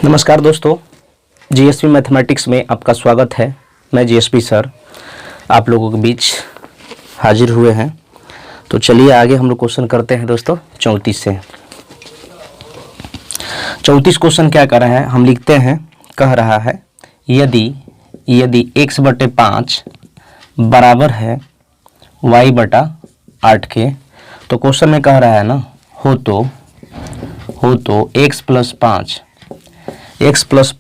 नमस्कार दोस्तों, GSP mathematics में आपका स्वागत है। मैं जीएसपी सर आप लोगों के बीच हाजिर हुए हैं। तो चलिए आगे हम लोग क्वेश्चन करते हैं दोस्तों 34 से। 34 क्वेश्चन क्या कर रहा है, हम लिखते हैं, कह रहा है यदि x बटे 5 बराबर है y बटा 8 के, तो क्वेश्चन में कह रहा है ना, हो तो x प्लस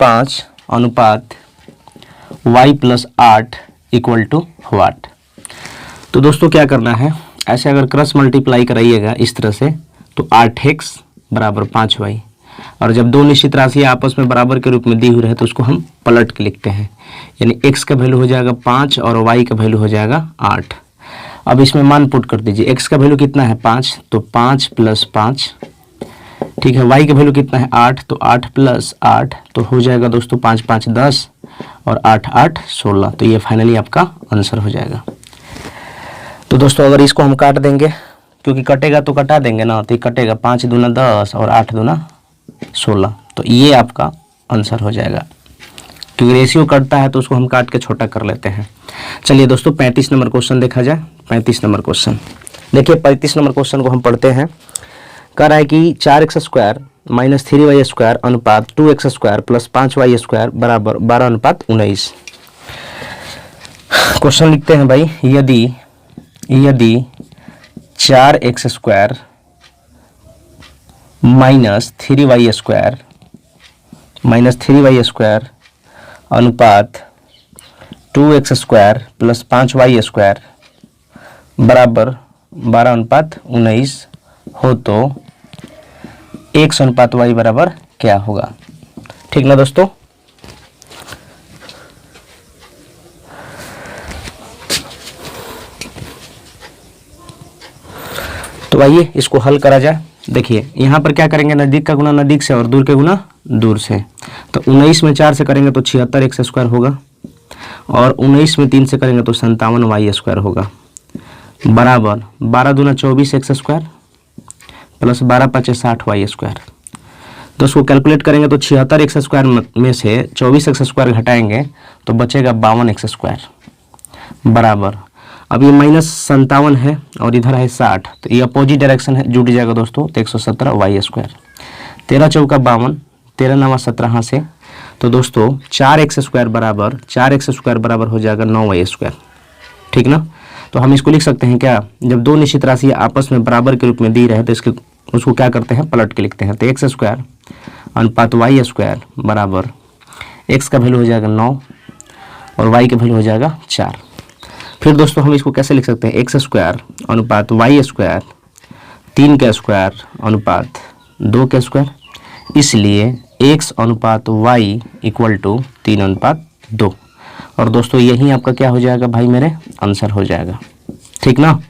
5 अनुपात y plus 8 equal to what. तो दोस्तों क्या करना है, ऐसे अगर क्रॉस मल्टीप्लाई कराइएगा इस तरह से तो 8x बराबर 5y, और जब दो निश्चित राशि आपस में बराबर के रूप में दी हुई रहे तो उसको हम पलट के लिखते हैं, यानी x का वैल्यू हो जाएगा 5 और y का वैल्यू हो जाएगा 8। अब इसमें मान पुट कर दीजिए, x का वैल्यू कितना है 5, तो 5 प्लस 5, ठीक है। y का वैल्यू कितना है 8, तो 8 प्लस 8, तो हो जाएगा दोस्तों 5 5 10 और 8 8 16। तो ये फाइनली आपका आंसर हो जाएगा। तो दोस्तों अगर इसको हम काट देंगे, क्योंकि कटेगा तो कटा देंगे ना, तो ये कटेगा 5 दूना 10 और 8 दूना 16, तो ये आपका आंसर हो जाएगा। क्योंकि रेशियो कटता है तो उसको हम काट के छोटा कर लेते हैं। चलिए दोस्तों 35 नंबर क्वेश्चन देखा जाए। 35 नंबर क्वेश्चन देखिए, 35 नंबर क्वेश्चन को हम पढ़ते हैं। कह रहा है कि 4x square minus 3y square अनुपात 2x square plus 5y square बराबर 12:19। क्वेश्चन लिखते हैं भाई, यदि 4x square minus 3y square अनुपात 2x square plus 5y square बराबर 12:19 हो तो x अनुपात y बराबर क्या होगा। ठीक ना दोस्तों। तो आइए इसको हल करा जाए। देखिए यहाँ पर क्या करेंगे, नज़दीक का गुना नज़दीक से और दूर के गुना दूर से। तो 19 में 4 से करेंगे तो 76 x स्क्वायर होगा, और 19 में 3 से करेंगे तो 57 y स्क्वायर होगा, बराबर 12 दूना 24 x square plus 12 5 60 y square. तो उसको कैलकुलेट करेंगे तो 76 x स्क्वायर में से 24 x स्क्वायर घटाएंगे तो बचेगा 52 x स्क्वायर, बराबर, अब ये माइनस 57 है और इधर है 60, तो ये अपोजिट डायरेक्शन है, जुट जाएगा दोस्तों, तो 117 y स्क्वायर। 13 चौका 52, 13 नवा 17 से, तो दोस्तों 4x स्क्वायर बराबर हो जाएगा 9y स्क्वायर। ठीक ना। तो हम इसको लिख सकते हैं क्या, जब दो निश्चित राशि आपस में बराबर के रूप में दी रहे तो उसको क्या करते हैं, पलट के लिखते हैं। तो x स्क्वायर अनुपात y स्क्वायर बराबर x का वैल्यू हो जाएगा 9 और y का वैल्यू हो जाएगा 4। फिर दोस्तों हम इसको कैसे लिख सकते हैं, x स्क्वायर अनुपात y स्क्वायर 3 का स्क्वायर अनुपात 2 का स्क्वायर, इसलिए x अनुपात y इक्वल टू 3:2। और दोस्तों यही आपका क्या हो जाएगा भाई, मेरे आंसर हो जाएगा। ठीक ना।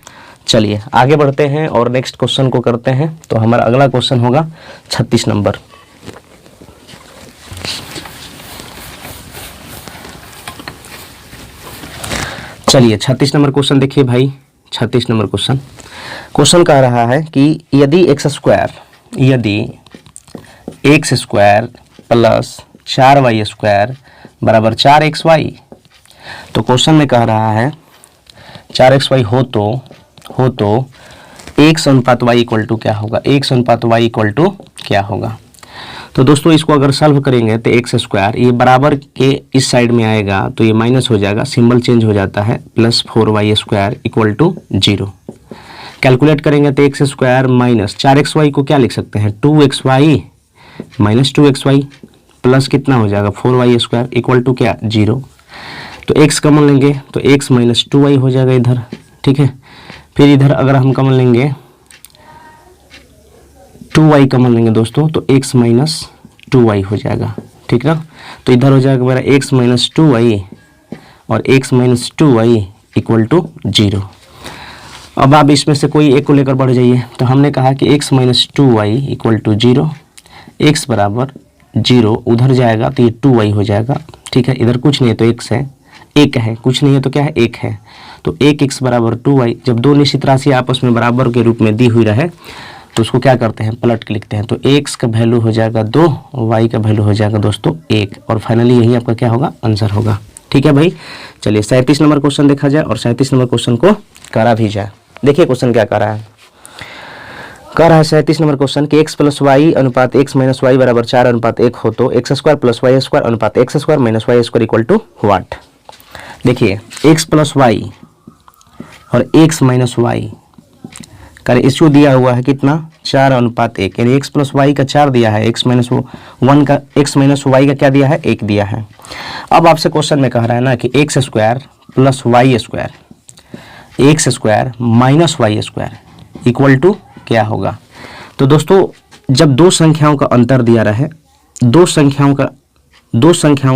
चलिए आगे बढ़ते हैं और नेक्स्ट क्वेश्चन को करते हैं। तो हमारा अगला क्वेश्चन होगा 36 नंबर। चलिए 36 नंबर क्वेश्चन देखिए भाई। 36 नंबर क्वेश्चन कह रहा है कि यदि x square plus 4y square बराबर 4xy, तो क्वेश्चन में कह रहा है 4xy हो तो x अनुपात y इक्वल टू क्या होगा, x अनुपात y इक्वल टू क्या होगा। तो दोस्तों इसको अगर सॉल्व करेंगे तो x स्क्वायर ये बराबर के इस साइड में आएगा तो ये माइनस हो जाएगा, सिंबल चेंज हो जाता है, plus 4y square equal to 0। Calculate करेंगे तो x स्क्वायर माइनस 4xy को क्या लिख सकते हैं, 2xy माइनस 2xy प्लस कितना हो जाएगा 4y स्क्वायर इक्वल टू क्या 0। तो x कॉमन लेंगे तो x माइनस 2y हो जाएगा इधर। ठीक है। फिर इधर अगर हम कॉमन लेंगे 2y कॉमन लेंगे दोस्तों तो x माइनस 2y हो जाएगा। ठीक ना। तो इधर हो जाएगा मेरा x माइनस 2y और x minus 2y equal to 0। अब आप इसमें से कोई एक को लेकर बढ़ जाइए। तो हमने कहा कि x minus 2y equal to 0, x बराबर 0 उधर जाएगा तो ये 2y हो जाएगा। ठीक है। इधर कुछ नहीं है तो x है, एक है, कुछ नहीं है तो क्या है, एक है। तो 1x बराबर 2y, जब दो निश्चित राशि आपस में बराबर के रूप में दी हुई रहे तो उसको क्या करते हैं, पलट के लिखते हैं। तो x का वैल्यू हो जाएगा 2, y का वैल्यू हो जाएगा दोस्तों 1, और फाइनली यही आपका क्या होगा, आंसर होगा। ठीक है भाई, चलिए 37 नंबर क्वेश्चन देखा जाए और 37 नंबर क्वेश्चन को करा भी जाए। देखिए क्वेश्चन क्या कर रहा है, कह रहा है 37 नंबर क्वेश्चन कि x प्लस वाई अनुपात x माइनस वाई बराबर 4 अनुपात 1 हो तो x square plus y square अनुपात x square minus y square equal to what. देखिए x प्लस वाई और x माइनस वाई का रेशियो दिया हुआ है कितना, 4 अनुपात 1, यानी x प्लस वाई का 4 दिया है, x माइनस 1 का, x माइनस वाई का क्या दिया है, 1 दिया है। अब आपसे क्वेश्चन में कह रहा है ना कि x square plus y square, x square minus y square equal to क्या होगा। तो दोस्तों जब दो संख्याओं का अंतर दिया रहे, दो संख्याओं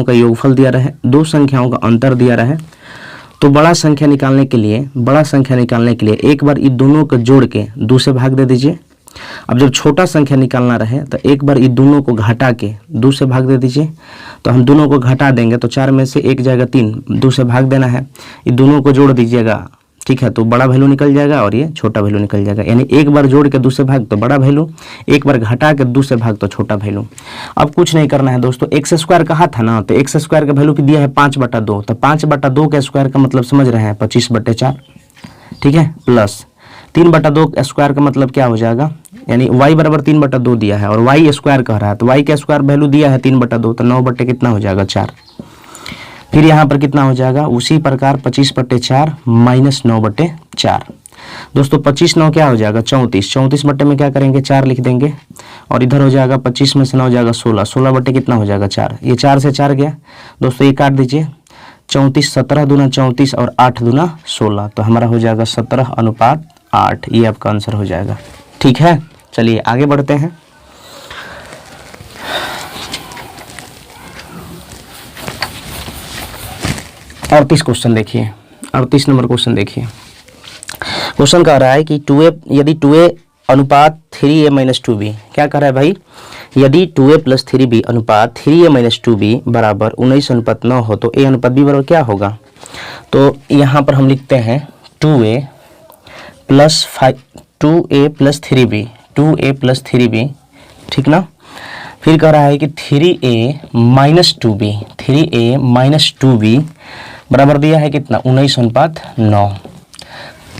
का योगफल दिया रहे, दो संख्याओं का अंतर दिया रहे, तो बड़ा संख्या निकालने के लिए एक बार इन दोनों को जोड़ के 2 से भाग दे दीजिए। अब जब छोटा संख्या निकालना रहे तो एक बार इन दोनों को घटा के 2 से भाग दे दीजिए। तो हम दोनों को घटा देंगे तो 4 में से 1 जाएगा 3, 2 से भाग देना है, इन दोनों को जोड़ दीजिएगा। ठीक है, तो बड़ा वैल्यू निकल जाएगा और ये छोटा वैल्यू निकल जाएगा, यानी एक बार जोड़ के 2 से भाग तो बड़ा वैल्यू, एक बार घटा के 2 से भाग तो छोटा वैल्यू। अब कुछ नहीं करना है दोस्तों, एक्स स्क्वायर कहा था ना, तो एक्स स्क्वायर का वैल्यू दिया है 5/2, तो 5/2 का स्क्वायर का मतलब समझ रहे हैं 25/4। ठीक है, प्लस 3/2 स्क्वायर का मतलब क्या हो जाएगा, यानी y बराबर 3/2 दिया है और y स्क्वायर कह रहा है, तो y का स्क्वायर वैल्यू दिया है 3/2, तो 9 कितना हो जाएगा 4। फिर यहाँ पर कितना हो जाएगा, उसी प्रकार 25/4 माइनस 9/4। दोस्तों 25 9 क्या हो जाएगा 34, 34 बट्टे में क्या करेंगे 4 लिख देंगे, और इधर हो जाएगा 25 में से 9 हो जाएगा 16, 16 बट्टे कितना हो जाएगा 4, ये 4 से 4 गया दोस्तों, ये काट दीजिए। 34 17 दूना 34 और 8 दूना 16, तो हमारा हो जाएगा 17/8, ये आपका आंसर हो जाएगा। ठीक है, चलिए आगे बढ़ते हैं। अड़तीस क्वेश्चन देखिए, 38 नंबर क्वेश्चन देखिए। क्वेश्चन कह रहा है कि 2a यदि 2a अनुपात 3a माइनस 2b, क्या कह रहा है भाई, यदि 2a प्लस 3b अनुपात 3a माइनस 2b बराबर 19:9 हो तो a अनुपात b बराबर क्या होगा। तो यहाँ पर हम लिखते हैं 2a plus 3b, 2a plus 3b, ठीक ना। फिर कह रहा है कि 3a minus 2b, 3a minus 2b बराबर दिया है कितना 19:9।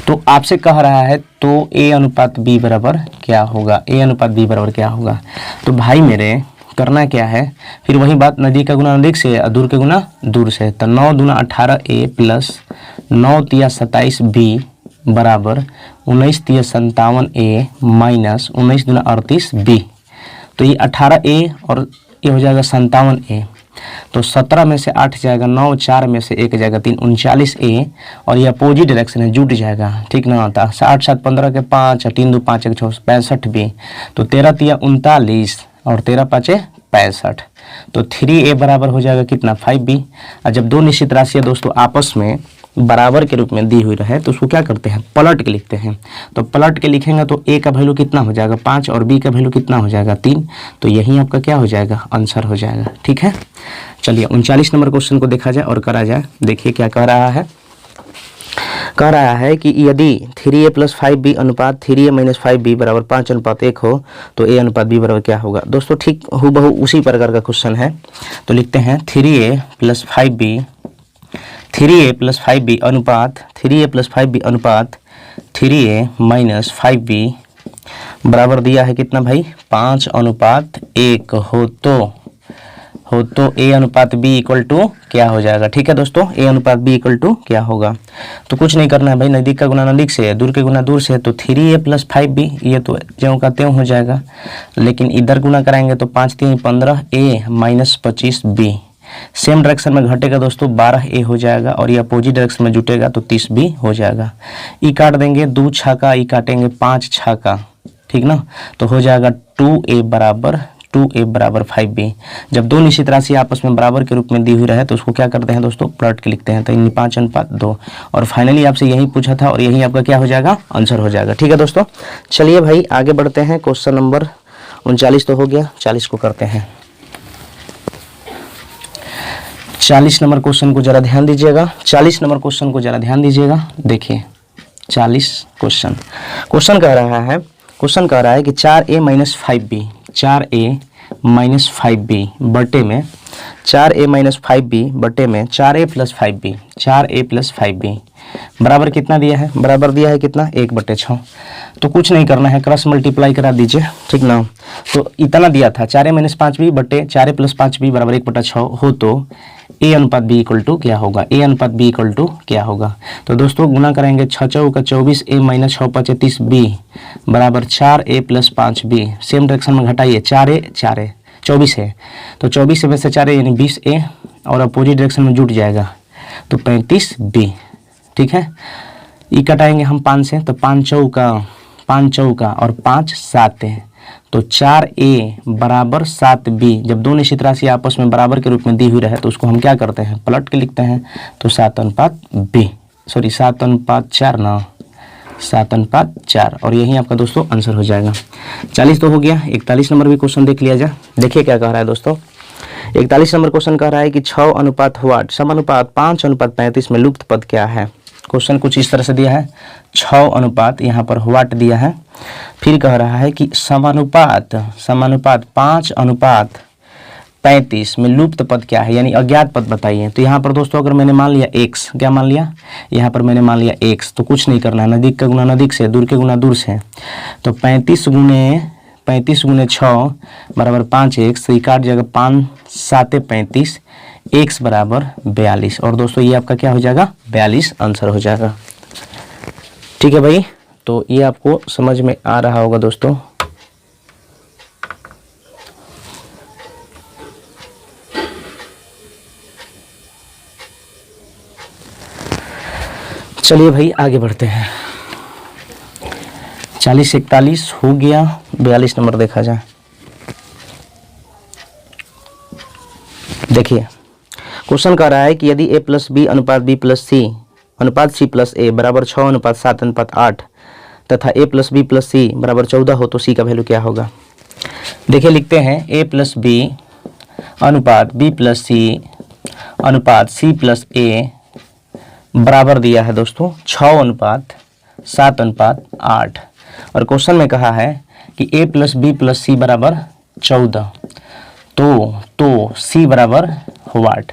तो आपसे कह रहा है तो a अनुपात b बराबर क्या होगा, a अनुपात b बराबर क्या होगा। तो भाई मेरे करना क्या है, फिर वही बात, नज़दीक का गुना नज़दीक से, दूर के गुना दूर से। तो 9 दूना 18a प्लस 9 तिया 27b बराबर 19 तिया 57a माइनस 19 दूना 38b। तो ये 18a और ये हो जाएगा 57a, तो 17 में से 8 जाएगा 9, 4 में से 1 जाएगा 3, 39a, और ये अपोजिट डायरेक्शन है, जुट जाएगा, ठीक ना। आता 8 7 15 के 5, 3 2 5 1 6 65b, तो 13 तिया 39 और 13 5 65, तो 3a बराबर हो जाएगा कितना 5b। और जब दो निश्चित राशियाँ दोस्तों आपस में बराबर के रूप में दी हुई रहे तो उसको क्या करते हैं, पलट के लिखते हैं। तो पलट के लिखेंगे तो a का वैल्यू कितना हो जाएगा 5 और b का वैल्यू कितना हो जाएगा 3, तो यही आपका क्या हो जाएगा, आंसर हो जाएगा। ठीक है, चलिए 39 नंबर क्वेश्चन को देखा जाए और करा जाए। देखिए क्या कह रहा है, कह रहा है कि यदि 3a प्लस 5b अनुपात 3a माइनस 5b बराबर 5:1 हो तो a अनुपात b बराबर क्या होगा। दोस्तों ठीक हूबहू उसी प्रकार का क्वेश्चन है, तो लिखते हैं 3a plus 5b, 3a plus 5b अनुपात 3a प्लस 5b अनुपात 3a माइनस 5b बराबर दिया है कितना भाई 5:1 हो तो a अनुपात b इक्वल टू क्या हो जाएगा। ठीक है दोस्तों, a अनुपात b इक्वल टू क्या होगा। तो कुछ नहीं करना है भाई, नज़दीक का गुना नज़दीक से, दूर के गुना दूर से, तो 3a प्लस 5b ये तो ज्यों का त्यों हो जाएगा, लेकिन इधर गुना कराएंगे तो 5 3 15a minus 25b, same direction में घटेगा दोस्तों 12a हो जाएगा, और ये अपोजिट डायरेक्शन में जुटेगा तो 30b हो जाएगा। ई काट देंगे 2 छाका, ई काटेंगे 5 छाका, ठीक ना, तो हो जाएगा 2a बराबर 5b। जब दो निश्चित राशि आपस में बराबर के रूप में दी हुई रहे तो उसको क्या करते हैं दोस्तों, पलट के लिखते हैं। तो 5:2, और फाइनली आपसे यही पूछा था और यही आपका क्या हो जाएगा, आंसर हो जाएगा। ठीक है दोस्तों, चलिए भाई आगे बढ़ते हैं। क्वेश्चन नंबर 39 तो हो गया, 40 को करते हैं। 40 नंबर क्वेश्चन को जरा ध्यान दीजिएगा, 40 नंबर क्वेश्चन को जरा ध्यान दीजिएगा। देखिए 40 क्वेश्चन कह रहा है क्वेश्चन कह रहा है कि 4a minus 5b, 4a minus 5b बटे में 4a माइनस 5b बटे में 4a plus 5b, 4a plus 5b बराबर कितना दिया है? बराबर दिया है कितना? 1/6। तो कुछ नहीं करना है, क्रॉस मल्टीप्लाई करा दीजिए, ठीक ना। तो इतना दिया था 4a माइनस 5b बटे 4a प्लस 5b बराबर 1/6 हो तो a अनुपात b इक्वल टू क्या होगा? a अनुपात b इक्वल टू क्या होगा? तो दोस्तों गुना करेंगे 6 चौका 24 a माइनस 6 5 30b बराबर 4a plus 5b। Same direction में घटाइए, 4a 24 है तो 24 में से 4a यानी 20a और अपोजिट डायरेक्शन में जुट जाएगा तो 35b, ठीक है। ई कटाएंगे हम 5 से तो 5 चौका और 5 7 है तो 4a बराबर 7b। जब दो निश्चित राशि आपस में बराबर के रूप में दी हुई रहे तो उसको हम क्या करते हैं? पलट के लिखते हैं। तो 7:4 ना, 7:4 और यही आपका दोस्तों आंसर हो जाएगा। 40 तो हो गया। 41 नंबर भी क्वेश्चन देख लिया जाए। देखिए क्या कह रहा है दोस्तों। 41 नंबर क्वेश्चन कह रहा है कि 6 अनुपात वाट समानुपात 5:35 में लुप्त पद क्या है? क्वेश्चन कुछ इस तरह से दिया है, 6 अनुपात यहाँ पर वाट दिया है, फिर कह रहा है कि समानुपात 5:35 में लुप्त पद क्या है, यानी अज्ञात पद बताइए। तो यहाँ पर दोस्तों अगर मैंने मान लिया x, क्या मान लिया? यहाँ पर मैंने मान लिया x, तो कुछ नहीं करना है, नज़दीक का गुना नज़दीक से, दूर के गुना दूर से। तो 35 गुने 6 बराबर 5x, तो ये काट जाएगा 5 7 35, x बराबर 42 और दोस्तों ये आपका क्या हो जाएगा? 42 आंसर हो जाएगा। ठीक है भाई, तो ये आपको समझ में आ रहा होगा दोस्तों। चलिए भाई आगे बढ़ते हैं। 40 41 हो गया, 42 नंबर देखा जाए। देखिए क्वेश्चन कह रहा है कि यदि a प्लस बी अनुपात b प्लस सी अनुपात c प्लस a बराबर 6:7:8 तथा a plus B plus c बराबर 14 हो तो c का वैल्यू क्या होगा? देखिए लिखते हैं a प्लस बी अनुपात b प्लस सी अनुपात c प्लस a बराबर दिया है दोस्तों 6:7:8 और क्वेश्चन में कहा है कि a plus B plus c बराबर 14 तो c बराबर वाट।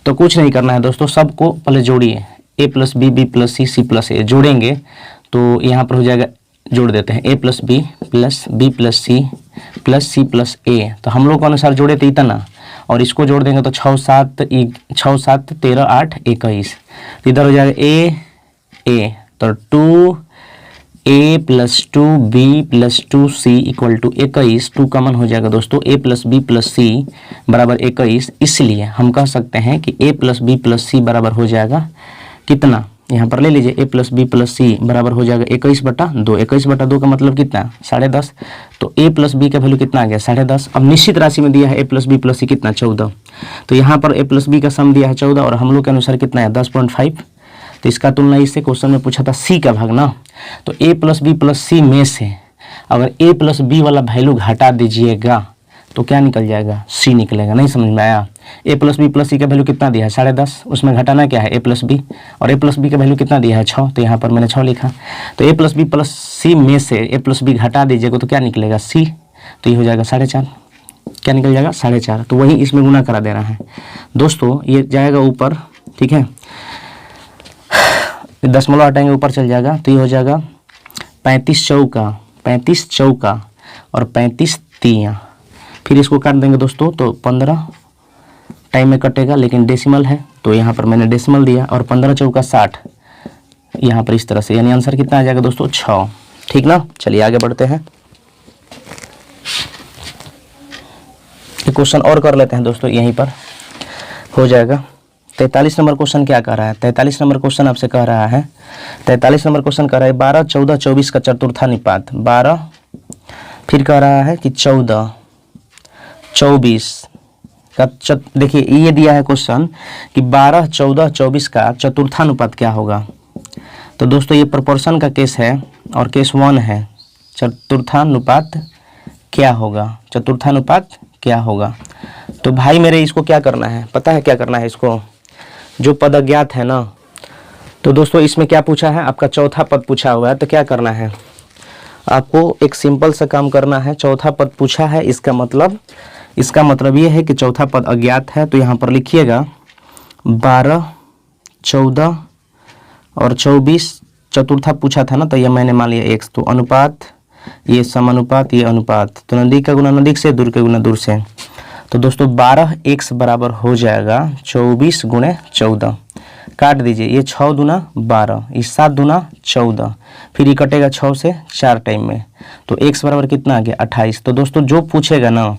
तो कुछ नहीं करना है दोस्तों, सबको पहले जोड़िए, a plus B B plus C C plus A जोड़ेंगे तो यहाँ पर हो जाएगा, जोड़ देते हैं a plus B plus B plus C plus A. तो हम लोग के अनुसार जोड़े थे इतना और इसको जोड़ देंगे तो 6 7 13 8 21, तो इधर हो जाएगा ए तो 2a plus 2b plus 2c equal to 21। 2 common हो जाएगा दोस्तों, a plus B plus c बराबर 21। इसलिए हम कह सकते हैं कि a plus B plus c बराबर हो जाएगा कितना? यहाँ पर ले लीजिए, a plus B plus c बराबर हो जाएगा 21/2। 21/2 का मतलब कितना? 10.5। तो a प्लस बी का वैल्यू कितना आ गया? 10.5। अब निश्चित राशि में दिया है a प्लस बी प्लस सी कितना? 14। तो यहाँ पर a प्लस बी का सम दिया है 14 और हम लोग के अनुसार कितना है? 10.5। तो इसका तुलना इससे क्वेश्चन में पूछा था c का भाग ना, तो a प्लस बी प्लस सी में से अगर a प्लस बी वाला वैल्यू घटा दीजिएगा तो क्या निकल जाएगा? c निकलेगा। नहीं समझ में आया? a प्लस बी प्लस सी का वैल्यू कितना दिया है? 10.5। उसमें घटाना क्या है? a प्लस बी, और a प्लस बी का वैल्यू कितना दिया है? 6। तो यहाँ पर मैंने 6 लिखा। तो a प्लस बी प्लस सी में से a प्लस बी घटा दीजिएगा तो क्या निकलेगा? c। तो ये हो जाएगा 4.5। क्या निकल जाएगा? 4.5। तो वही इसमें गुना करा दे रहा है दोस्तों, ये जाएगा ऊपर, ठीक है, दशमलव हटाएंगे ऊपर चल जाएगा तो ये हो जाएगा 35 चौका और 35 तियाँ। फिर इसको काट देंगे दोस्तों तो 15 टाइम में कटेगा, लेकिन डेसिमल है तो यहाँ पर मैंने डेसिमल दिया और 15 चौका 60 यहाँ पर इस तरह से, यानी आंसर कितना आ जाएगा दोस्तों? 6। ठीक ना। चलिए आगे बढ़ते हैं। एक क्वेश्चन और कर लेते हैं दोस्तों, यहीं पर हो जाएगा। 43 नंबर क्वेश्चन क्या कह रहा है? 43 नंबर क्वेश्चन आपसे कह रहा है, 43 नंबर क्वेश्चन कह रहा है 12 14 24 का चतुर्थानुपात 12, फिर कह रहा है कि 14 24 का देखिए ये दिया है क्वेश्चन कि 12 14 24 का चतुर्थानुपात क्या होगा। तो दोस्तों ये प्रोपोर्शन का केस है और केस 1 है। चतुर्थानुपात क्या होगा? चतुर्थानुपात क्या होगा? तो भाई मेरे इसको क्या करना है, पता है क्या करना है? इसको जो पद अज्ञात है ना, तो दोस्तों इसमें क्या पूछा है? आपका चौथा पद पूछा हुआ है। तो क्या करना है? आपको एक सिंपल सा काम करना है। चौथा पद पूछा है, इसका मतलब ये है कि चौथा पद अज्ञात है। तो यहाँ पर लिखिएगा 12, 14 और 24 चतुर्था पूछा था ना, तो यह मैंने मान लिया x। तो अनुपात, ये समानुपात, ये अनुपात, तो नज़दीक का गुना नज़दीक से, दूर का गुना दूर से। तो दोस्तों 12x बराबर हो जाएगा 24 गुणे 14। काट दीजिए, ये 6 दूना 12, ये 7 दूना 14, फिर ये कटेगा 6 से 4 टाइम में। तो x बराबर कितना आ गया 28। तो दोस्तों जो पूछेगा ना,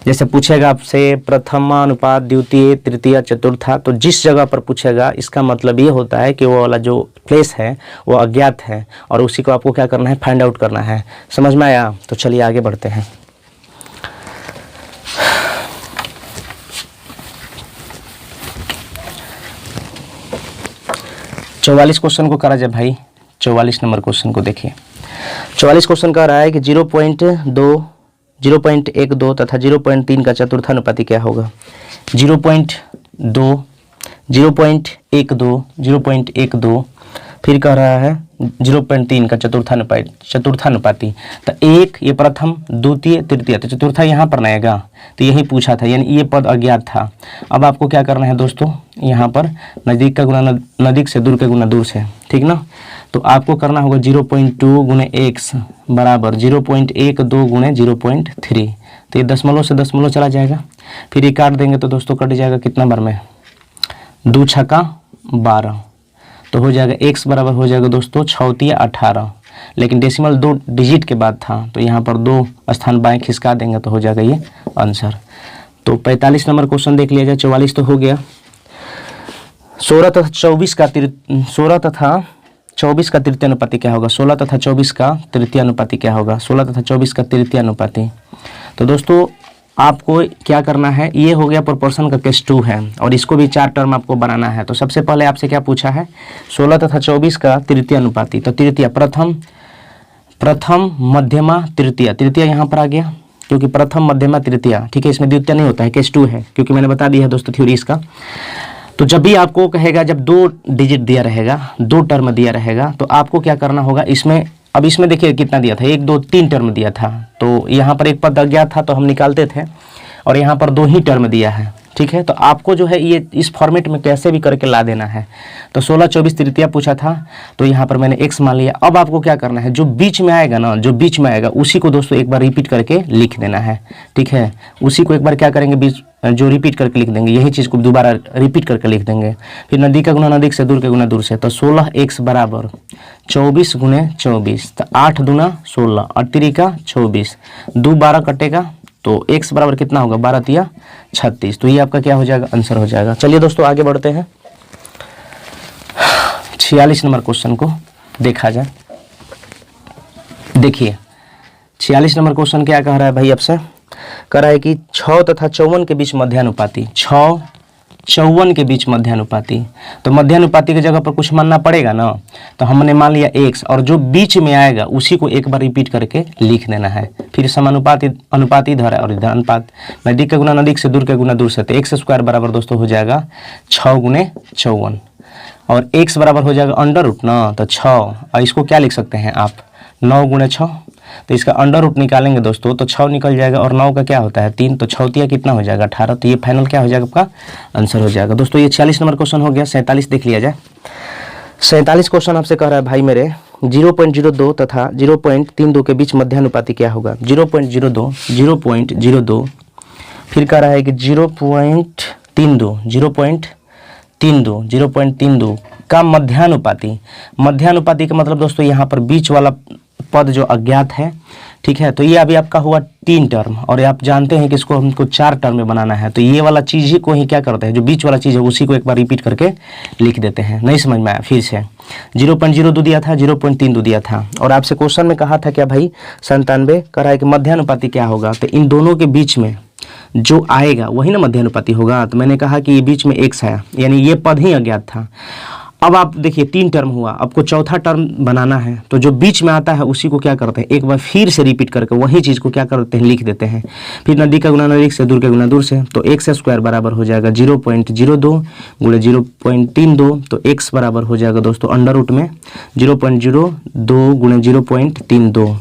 जैसे पूछेगा आपसे प्रथमा अनुपात द्वितीय तृतीय चतुर्था, तो जिस जगह पर पूछेगा इसका मतलब ये होता है कि वो वाला जो प्लेस है वो अज्ञात है और उसी को आपको क्या करना है, फाइंड आउट करना है। समझ में आया? तो चलिए आगे बढ़ते हैं। चौवालीस क्वेश्चन को करा जाए भाई। 44 नंबर क्वेश्चन को देखिए। 44 क्वेश्चन कह रहा है कि 0.2, 0.12 तथा 0.3 का चतुर्थानुपाती क्या होगा। 0.2, 0.12, 0.12, फिर कह रहा है 0.3 का चतुर्थानुपाती। तो एक ये प्रथम, द्वितीय, तृतीय, तो चतुर्था यहाँ पर नहीं आएगा, तो यही पूछा था, यानी ये पद अज्ञात था। अब आपको क्या करना है दोस्तों, यहाँ पर नज़दीक का गुना नज़दीक से, दूर का गुना दूर से, ठीक ना। तो आपको करना होगा 0.2 गुणे x बराबर 0.12 गुणे 0.3। तो ये दशमलव से दशमलव चला जाएगा, फिर ये काट देंगे तो दोस्तों कट जाएगा कितना बार में, 2 छक्का 12। तो हो जाएगा x बराबर हो जाएगा दोस्तों 6 18, लेकिन डेसिमल 2 डिजिट के बाद था, तो यहाँ पर 2 स्थान बाएं खिसका देंगे तो हो जाएगा ये आंसर। तो 45 नंबर क्वेश्चन देख लिया जाए। 44 तो हो गया। 16 तथा 24 का तृतीय अनुपाती क्या होगा। 16 तथा 24 का तृतीय अनुपाती क्या होगा। 16 तथा 24 का तृतीय अनुपाती। तो दोस्तों आपको क्या करना है, ये हो गया प्रोपोर्शन का केस 2 है और इसको भी 4 टर्म आपको बनाना है। तो सबसे पहले आपसे क्या पूछा है, 16 तथा 24 का तृतीय अनुपाती। तो तृतीय, प्रथम मध्यमा तृतीय, तृतीय यहाँ पर आ गया क्योंकि प्रथम मध्यमा तृतीय, ठीक है, इसमें द्वितीय नहीं होता है, केस 2 है, क्योंकि मैंने बता दिया है दोस्तों थ्योरी इसका। तो जब भी आपको कहेगा, जब 2 डिजिट दिया रहेगा, 2 टर्म दिया रहेगा, तो आपको क्या करना होगा इसमें। अब इसमें देखिए कितना दिया था, 1 2 3 टर्म दिया था, तो यहाँ पर एक पद अज्ञात था तो हम निकालते थे, और यहाँ पर 2 ही टर्म दिया है, ठीक है। तो आपको जो है ये इस फॉर्मेट में कैसे भी करके ला देना है। तो 16 24 तृतीय पूछा था, तो यहाँ पर मैंने x मान लिया। अब आपको क्या करना है, जो बीच में आएगा ना, जो बीच में आएगा उसी को दोस्तों एक बार रिपीट करके लिख देना है, ठीक है। उसी को एक बार क्या करेंगे, बीच जो रिपीट करके लिख देंगे, यही चीज़ को दोबारा रिपीट करके लिख देंगे। फिर नज़दीक का गुना नज़दीक से, दूर का गुना दूर से। तो 16x बराबर 24 गुणे 24, तो 8 दूना 16 और 3 का 24, 2 12 कटेगा, तो x बराबर कितना होगा, 12 तिया 36। तो ये आपका क्या हो जाएगा, आंसर हो जाएगा। चलिए दोस्तों आगे बढ़ते हैं। 46 नंबर क्वेश्चन को देखा जाए। देखिए 46 नंबर क्वेश्चन क्या कह रहा है भाई, आपसे कह रहा है कि 6 तथा 54 के बीच मध्यानुपाती, 6 54 के बीच मध्यानुपाती। तो मध्यानुपाती की जगह पर कुछ मानना पड़ेगा ना, तो हमने मान लिया x, और जो बीच में आएगा उसी को एक बार रिपीट करके लिख देना है। फिर समानुपाती, अनुपाती इधर है और इधर अनुपात, नज़दीक का गुना नज़दीक से, दूर का गुना दूर से। तो x स्क्वायर बराबर दोस्तों हो जाएगा 6 गुणे 54, और x बराबर हो जाएगा अंडर रूट ना, तो 6, और इसको क्या लिख सकते हैं आप, 9 गुणे 6। तो इसका अंडर रूट निकालेंगे दोस्तों तो 6 निकल जाएगा, और 9 का क्या होता है 3, तो 6 तिया कितना हो जाएगा 18। तो ये फाइनल क्या हो जाएगा, आपका आंसर हो जाएगा। दोस्तों ये 46 नंबर क्वेश्चन हो गया। 47 देख लिया जाए। 47 क्वेश्चन आपसे कह रहा है भाई मेरे, 0.02 तथा 0.32 के बीच मध्यानुपाती क्या होगा। 0.02, 0.02, फिर कह रहा है कि 0.32, 0.32, 0.32 का मध्यानुपाती। मध्यानुपाती का मतलब दोस्तों यहाँ पर बीच वाला पद जो अज्ञात है, ठीक है। तो ये अभी आपका हुआ 3 टर्म, और आप जानते हैं कि इसको हमको 4 टर्म में बनाना है। तो ये वाला चीज़ ही को ही क्या करते हैं, जो बीच वाला चीज़ है उसी को एक बार रिपीट करके लिख देते हैं। नहीं समझ में आया, फिर से 0.02 दिया था, 0.32 दिया था, और आपसे क्वेश्चन में कहा था क्या भाई 97, कह रहा है कि मध्यानुपाती क्या होगा। तो इन दोनों के बीच में जो आएगा वही ना मध्यानुपाती होगा। तो मैंने कहा कि ये बीच में x है, यानी ये पद ही अज्ञात था। अब आप देखिए 3 टर्म हुआ, आपको चौथा टर्म बनाना है, तो जो बीच में आता है उसी को क्या करते हैं, एक बार फिर से रिपीट करके वही चीज़ को क्या करते हैं, लिख देते हैं। फिर नज़दीक का गुना नज़दीक से, दूर का गुना दूर से, तो एक्स स्क्वायर बराबर हो जाएगा 0.02 गुणे 0.32, तो एक्स बराबर हो जाएगा दोस्तों अंडर रूट में 0.02 गुणे 0.32,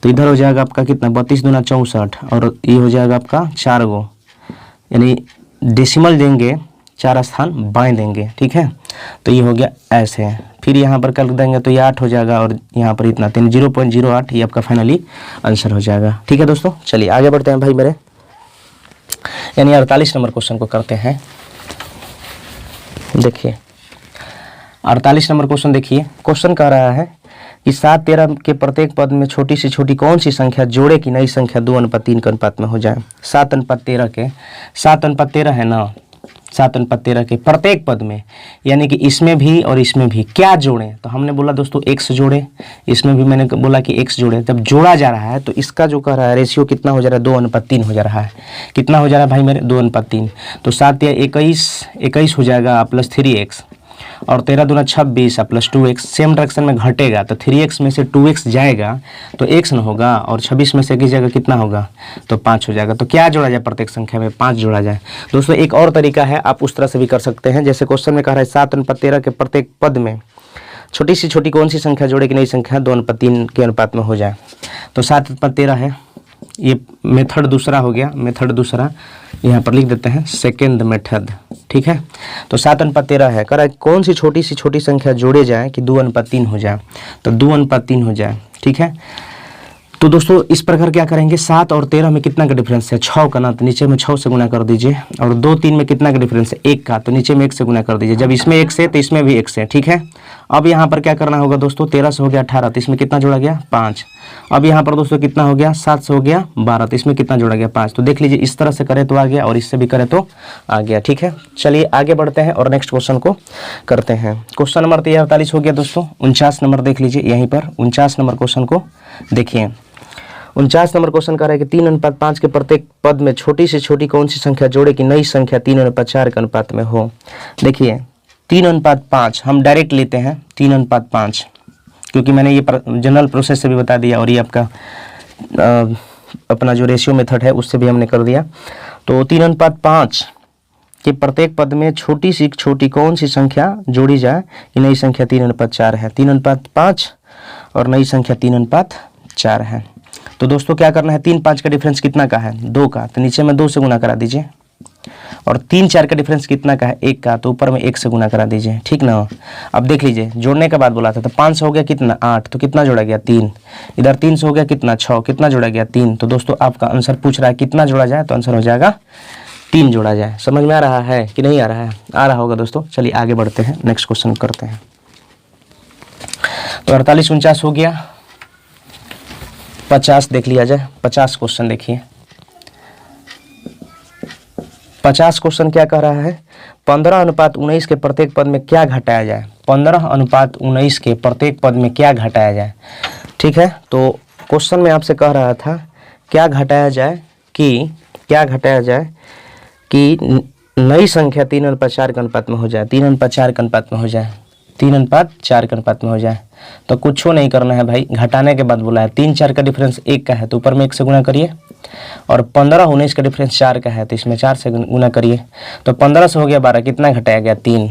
तो इधर हो जाएगा आपका कितना 32 दूना 64, और ये हो जाएगा आपका 4 गो, यानी डेसिमल देंगे 4 स्थान बाएं देंगे, ठीक है। तो ये हो गया ऐसे, फिर यहाँ पर कर देंगे तो ये 8 हो जाएगा, और यहाँ पर इतना 0.08, ये आपका फाइनली आंसर हो जाएगा, ठीक है दोस्तों। चलिए आगे बढ़ते हैं भाई मेरे, यानी 48 नंबर क्वेश्चन को करते हैं। देखिए 48 नंबर क्वेश्चन देखिए, क्वेश्चन कह रहा है कि 7 13 के प्रत्येक पद में छोटी से छोटी कौन सी संख्या जोड़े की नई संख्या 2:3 के अनुपात में हो जाए। 7:13 के, 7:13 है ना, 7:13 के प्रत्येक पद में, यानी कि इसमें भी और इसमें भी क्या जोड़ें, तो हमने बोला दोस्तों x जोड़े, इसमें भी मैंने बोला कि x जोड़े। जब जोड़ा जा रहा है तो इसका जो कह रहा है रेशियो कितना हो जा रहा है, 2:3 हो जा रहा है। कितना हो जा रहा है भाई मेरे, 2:3, तो 7 या 21 हो जाएगा प्लस 3x, और 13 दूना 26 प्लस 2x, सेम डायरेक्शन में घटेगा, तो 3x में से 2x जाएगा तो x न होगा, और 26 में से किस जगह कितना होगा, तो 5 हो जाएगा। तो क्या जोड़ा जाए प्रत्येक संख्या में, 5 जोड़ा जाए। दोस्तों एक और तरीका है, आप उस तरह से भी कर सकते हैं, जैसे क्वेश्चन में कह रहा है 7:13 के प्रत्येक पद में छोटी से छोटी कौन सी संख्या जोड़े की नई संख्या 2:3 के अनुपात में हो जाए। तो 7:13 है, ये मेथड दूसरा हो गया, मेथड दूसरा यहाँ पर लिख देते हैं सेकेंड मेथड, ठीक है। तो 7:13 है, कह रहा है कौन सी छोटी संख्या जोड़े जाए कि 2:3 हो जाए, तो 2:3 हो जाए, ठीक है। तो दोस्तों इस प्रकार क्या करेंगे, 7 और 13 में कितना का डिफरेंस है, 6 का ना, तो नीचे में 6 से गुना कर दीजिए, और 2 3 में कितना का डिफरेंस है, 1 का, तो नीचे में 1 से गुना कर दीजिए। जब इसमें 1 से तो इसमें भी 1 से, ठीक है। अब यहाँ पर क्या करना होगा दोस्तों, 13 से हो गया 18, तो इसमें कितना जोड़ा गया, 5। अब यहाँ पर दोस्तों कितना हो गया, 7 से हो गया 12, तो इसमें कितना जोड़ा गया, 5। तो देख लीजिए इस तरह से करें तो आ गया, और इससे भी करें तो आ गया, ठीक है। चलिए आगे बढ़ते हैं और नेक्स्ट क्वेश्चन को करते हैं। क्वेश्चन नंबर 48 हो गया दोस्तों। 49 नंबर देख लीजिए, यहीं पर 49 नंबर क्वेश्चन को देखिए। 49 नंबर क्वेश्चन कर रहा है कि 3:5 के प्रत्येक पद में छोटी से छोटी कौन सी संख्या जोड़े कि नई संख्या 3:4 के अनुपात में हो। देखिए 3:5 हम डायरेक्ट लेते हैं, 3:5, क्योंकि मैंने ये जनरल प्रोसेस से भी बता दिया, और ये आपका अपना जो रेशियो मेथड है उससे भी हमने कर दिया। तो 3:5 के प्रत्येक पद में छोटी से छोटी कौन सी संख्या जोड़ी जाए कि नई संख्या 3:4 है। 3:5 और नई संख्या 3:4 है। तो दोस्तों क्या करना है, 3-5 का डिफरेंस कितना का है, 2 का, तो नीचे में 2 से गुना करा दीजिए। और 3-4 का डिफरेंस कितना का है, 1 का, तो ऊपर में 1 से गुना करा दीजिए, ठीक ना। अब देख लीजिए जोड़ने के बाद बोला था, तो 5 हो गया कितना 8, तो कितना जोड़ा गया 3। इधर 3 हो गया कितना 6, कितना जोड़ा गया 3। तो दोस्तों आपका आंसर पूछ रहा है कितना जोड़ा जाए, तो आंसर हो जाएगा 3 जोड़ा जाए। समझ में आ रहा है कि नहीं आ रहा है, आ रहा होगा दोस्तों। चलिए आगे बढ़ते हैं, नेक्स्ट क्वेश्चन करते हैं। तो 48-49 हो गया। 50 देख लिया जाए, 50 क्वेश्चन देखिए। 50 क्वेश्चन क्या कह रहा है, 15:19 के प्रत्येक पद में क्या घटाया जाए। 15:19 के प्रत्येक पद में क्या घटाया जाए, ठीक है। तो क्वेश्चन में आपसे कह रहा था क्या घटाया जाए कि नई संख्या 3:4 के अनुपात में हो जाए, 3:4 के अनुपात में हो जाए, 3:4 के अनुपात में हो जाए। तो कुछ नहीं करना है भाई, घटाने के बाद बोला है 3-4 का डिफरेंस 1 का है, तो ऊपर में 1 से गुना करिए, और 15-19 का डिफरेंस 4 का है, तो इसमें 4 से गुना करिए। तो 15 से हो गया 12, कितना घटाया गया 3।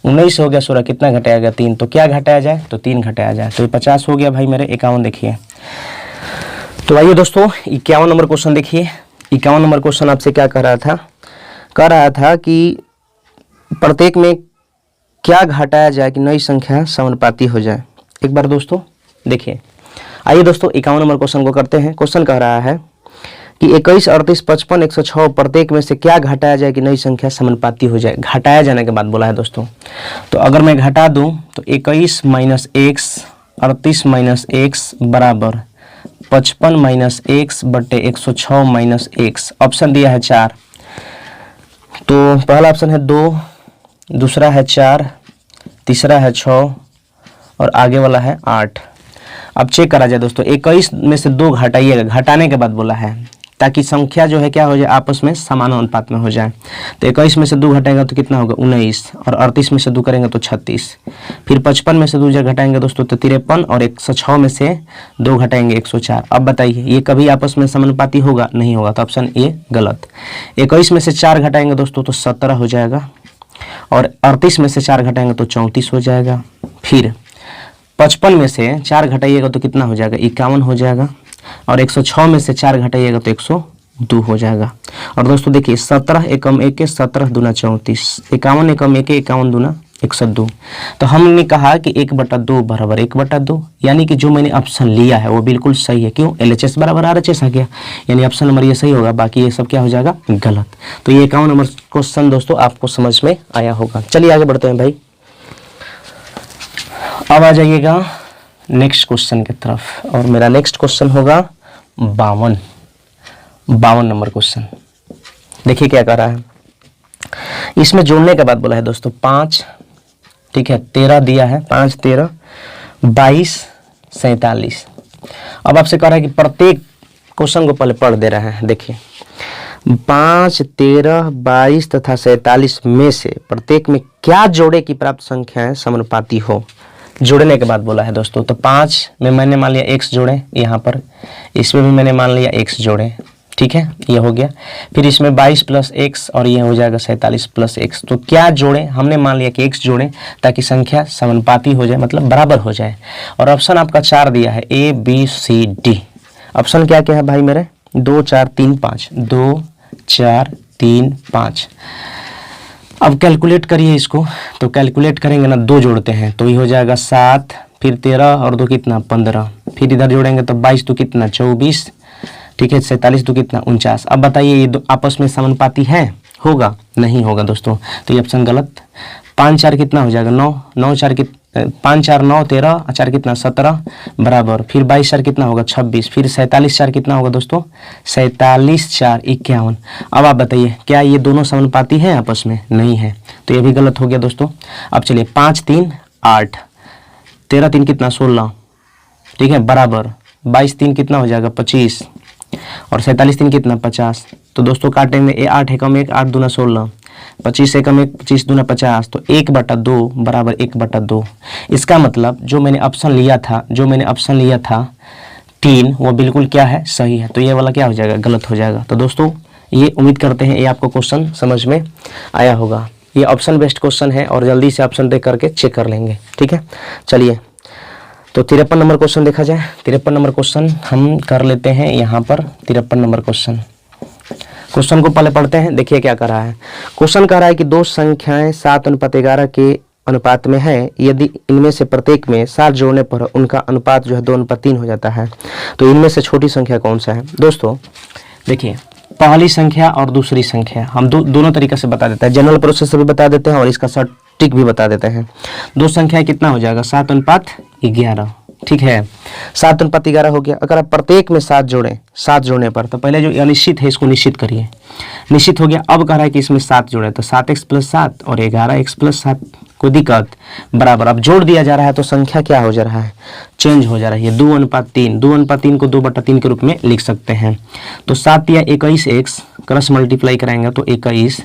19 से हो गया 16, कितना घटाया गया 3। तो क्या घटाया जाए, तो 3 घटाया जाए। तो 50 हो गया भाई मेरे। 51 देखिए। तो आइए दोस्तों 51 नंबर क्वेश्चन देखिए। 51 नंबर क्वेश्चन आपसे क्या कह रहा था कि प्रत्येक में क्या घटाया जाए कि नई संख्या समानुपाती हो जाए। एक बार दोस्तों देखिए, आइए दोस्तों 51 नंबर क्वेश्चन को करते हैं। क्वेश्चन कह रहा है कि 21, 38, 55, 106 प्रत्येक में से क्या घटाया जाए कि नई संख्या समानुपाती हो जाए। घटाया जाने के बाद बोला है दोस्तों। तो अगर मैं घटा दूं तो 21 - x, 38 - x बराबर 55 - x बटे 106 - x। ऑप्शन दिया है 4, तो पहला ऑप्शन है 2, दूसरा है 4, तीसरा है 6 और आगे वाला है 8। अब चेक करा जाए दोस्तों, 21 में से 2 घटाइएगा, घटाने के बाद बोला है ताकि संख्या जो है क्या हो जाए, आपस में समान अनुपात में हो जाए। तो 21 में से 2 घटाएंगे तो कितना होगा 19, और 38 में से 2 करेंगे तो 36। फिर 55 में से 2 जब घटाएंगे दोस्तों तो 53, और 106 में से 2 घटाएंगे 104। अब बताइए ये कभी आपस में समानुपाती होगा, नहीं होगा, तो ऑप्शन ए गलत। 21 में से 4 घटाएंगे दोस्तों तो 17 हो जाएगा, और 38 में से 4 घटाएंगे तो 34 हो जाएगा। फिर 55 में से 4 घटाइएगा तो कितना हो जाएगा 51 हो जाएगा, और 106 में से 4 घटाइएगा तो 102 हो जाएगा। और दोस्तों देखिए 17 एकम 1 17 दूना 34, 51 एकम 1 51 दूना 102। तो हमने कहा कि 1/2 बराबर 1/2, यानी कि जो मैंने ऑप्शन लिया है वो बिल्कुल सही है। क्यों, LHS बराबर RHS आ गया, यानी ऑप्शन नंबर ये सही होगा, बाकी ये सब क्या हो जाएगा गलत। तो ये 51 नंबर क्वेश्चन दोस्तों आपको समझ में आया होगा। चलिए आगे बढ़ते हैं भाई। अब आ जाइएगा नेक्स्ट क्वेश्चन की तरफ, और मेरा नेक्स्ट क्वेश्चन होगा 52 नंबर क्वेश्चन। देखिए क्या कर रहा है, इसमें जोड़ने के बाद बोला है दोस्तों 5, ठीक है, 13 दिया है, 5 13 22 47। अब आपसे कह रहा है कि प्रत्येक क्वेश्चन को पहले पढ़ दे रहा है। देखिए 5 13 22 तथा 47 में से प्रत्येक में क्या जोड़े की प्राप्त संख्याएं समानुपाती हो। जोड़ने के बाद बोला है दोस्तों, तो 5 में मैंने मान लिया x जोड़े, यहाँ पर इसमें भी मैंने मान लिया x जोड़े, ठीक है, ये हो गया। फिर इसमें 22 + x, और ये हो जाएगा 47 + x। तो क्या जोड़े, हमने मान लिया कि x जोड़े ताकि संख्या समानुपाती हो जाए, मतलब बराबर हो जाए। और ऑप्शन आपका 4 दिया है, A B C D। Option क्या क्या है भाई मेरे, 2 4 3 5, 2 4 3 5। अब कैलकुलेट करिए इसको, तो कैलकुलेट करेंगे ना, 2 जोड़ते हैं तो ये हो जाएगा 7, फिर 13 और 2 कितना 15, फिर इधर जोड़ेंगे तो 22 तो कितना 24, ठीक है, 47 तो कितना 49। अब बताइए ये दो आपस में समानुपाती है, होगा, नहीं होगा दोस्तों, तो ये ऑप्शन गलत। 5 4 कितना हो जाएगा 9, 9 4 5 4 9 13, 4 कितना 17 बराबर, फिर 22 4 कितना होगा 26, फिर 47 4 कितना होगा दोस्तों 47 4 51। अब आप बताइए क्या ये दोनों समानुपाती हैं आपस में, नहीं है, तो ये भी गलत हो गया दोस्तों। अब चलिए 5 3 8, 13 3 कितना 16, ठीक है, बराबर 22 3 कितना हो जाएगा 25, और 47 3 कितना 50। तो दोस्तों काटेंगे, 8 एकम 1 8 दूना 16, 25 एकम 1 25 दूना 50, तो 1/2 बराबर 1/2। इसका मतलब जो मैंने ऑप्शन लिया था 3, वो बिल्कुल क्या है, सही है। तो ये वाला क्या हो जाएगा, गलत हो जाएगा। तो दोस्तों ये उम्मीद करते हैं ये आपको क्वेश्चन समझ में आया होगा। ये ऑप्शन बेस्ड क्वेश्चन है, और जल्दी से ऑप्शन देख करके चेक कर लेंगे, ठीक है। चलिए तो 53 नंबर क्वेश्चन देखा जाए। 53 नंबर क्वेश्चन हम कर लेते हैं यहाँ पर। 53 नंबर क्वेश्चन को पहले पढ़ते हैं। देखिए क्या कर रहा है, क्वेश्चन कह रहा है कि 2 संख्याएं 7:11 के अनुपात में है, यदि इनमें से प्रत्येक में 7 जोड़ने पर उनका अनुपात जो है 2:3 हो जाता है, तो इनमें से छोटी संख्या कौन सा है। दोस्तों देखिए पहली संख्या और दूसरी संख्या हम दोनों तरीके से बता देते हैं, जनरल प्रोसेस से भी बता देते हैं और इसका सटीक भी बता देते हैं। 2 संख्या कितना हो जाएगा 7:11, ठीक है, 7:11 हो गया। अगर आप प्रत्येक में 7 जोड़ें, 7 जोड़ने पर, तो पहले जो अनिश्चित है इसको निश्चित करिए, निश्चित हो गया। अब कह रहा है कि इसमें 7 जोड़े, तो 7x + 7 और 11x + 7, कोई दिक्कत, बराबर। अब जोड़ दिया जा रहा है तो संख्या क्या हो जा रहा है, चेंज हो जा रहा है। 2:3, 2:3 को 2/3 के रूप में लिख सकते हैं। तो 7 या 21x क्रॉस मल्टीप्लाई कराएंगे तो 21,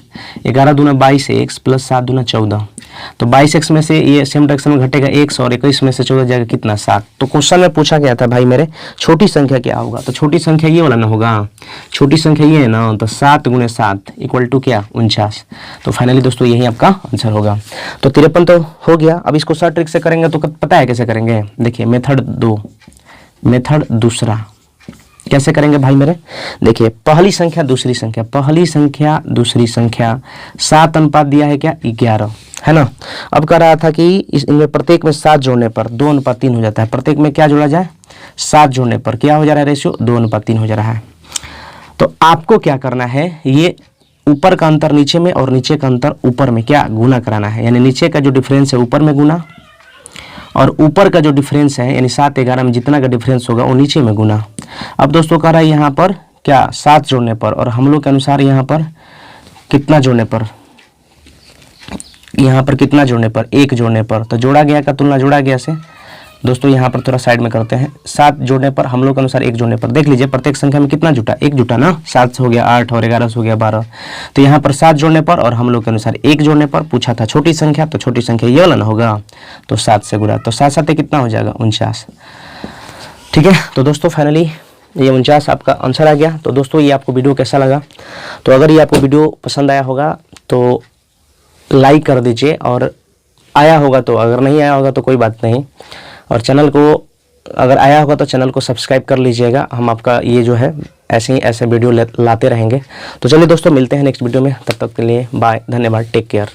11 दूना 22x + 7 दूना 14, तो 22x में से ये सेम डायरेक्शन में घटेगा x, और 21 में से 14 जाएगा कितना 7। तो क्वेश्चन में पूछा गया था भाई मेरे छोटी संख्या क्या होगा, तो छोटी संख्या ये वाला ना होगा, छोटी संख्या ये है ना, तो 7 × 7 = क्या 49। तो फाइनली दोस्तों यही आपका आंसर होगा। तो 53 तो हो गया। अब इसको शॉर्ट ट्रिक से करेंगे तो पता है कैसे करेंगे, देखिए मेथड दूसरा कैसे करेंगे भाई मेरे। देखिए पहली संख्या दूसरी संख्या 7 अनुपात दिया है क्या 11, है ना। अब कह रहा था कि इनमें प्रत्येक में 7 जोड़ने पर 2:3 हो जाता है। प्रत्येक में क्या जोड़ा जाए, 7 जोड़ने पर क्या हो जा रहा है रेशियो 2:3 हो जा रहा है। तो आपको क्या करना है, ये ऊपर का अंतर नीचे में और नीचे का अंतर ऊपर में क्या गुना कराना है, यानी नीचे का जो डिफरेंस है ऊपर में गुना, और ऊपर का जो डिफरेंस है यानी 7 11 में जितना का डिफरेंस होगा वो नीचे में गुना। अब दोस्तों कह रहा है यहाँ पर क्या 7 जोड़ने पर, और हम लोग के अनुसार यहाँ पर कितना जोड़ने पर, यहाँ पर कितना जोड़ने पर 1 जोड़ने पर, तो जोड़ा गया का तुलना जोड़ा गया से दोस्तों यहाँ पर थोड़ा साइड में करते हैं। 7 जोड़ने पर हम लोग के अनुसार 1 जोड़ने पर देख लीजिए प्रत्येक संख्या में कितना जुटा, 1 जुटा ना। 7 से हो गया 8 और 11 से हो गया 12। तो यहाँ पर 7 जोड़ने पर और हम लोग के अनुसार 1 जोड़ने पर पूछा था छोटी संख्या, तो छोटी संख्या ये वाला ना होगा, तो 7 से गुणा, तो 7 7 कितना हो जाएगा 49। ठीक है, तो दोस्तों फाइनली ये 49 आपका आंसर आ गया। तो दोस्तों ये आपको वीडियो कैसा लगा, तो अगर ये आपको वीडियो पसंद आया होगा तो लाइक कर दीजिए, और आया होगा तो, अगर नहीं आया होगा तो कोई बात नहीं, और चैनल को अगर आया होगा तो चैनल को सब्सक्राइब कर लीजिएगा। हम आपका ये जो है ऐसे ही ऐसे वीडियो लाते रहेंगे। तो चलिए दोस्तों मिलते हैं नेक्स्ट वीडियो में, तब तक के लिए बाय, धन्यवाद, टेक केयर।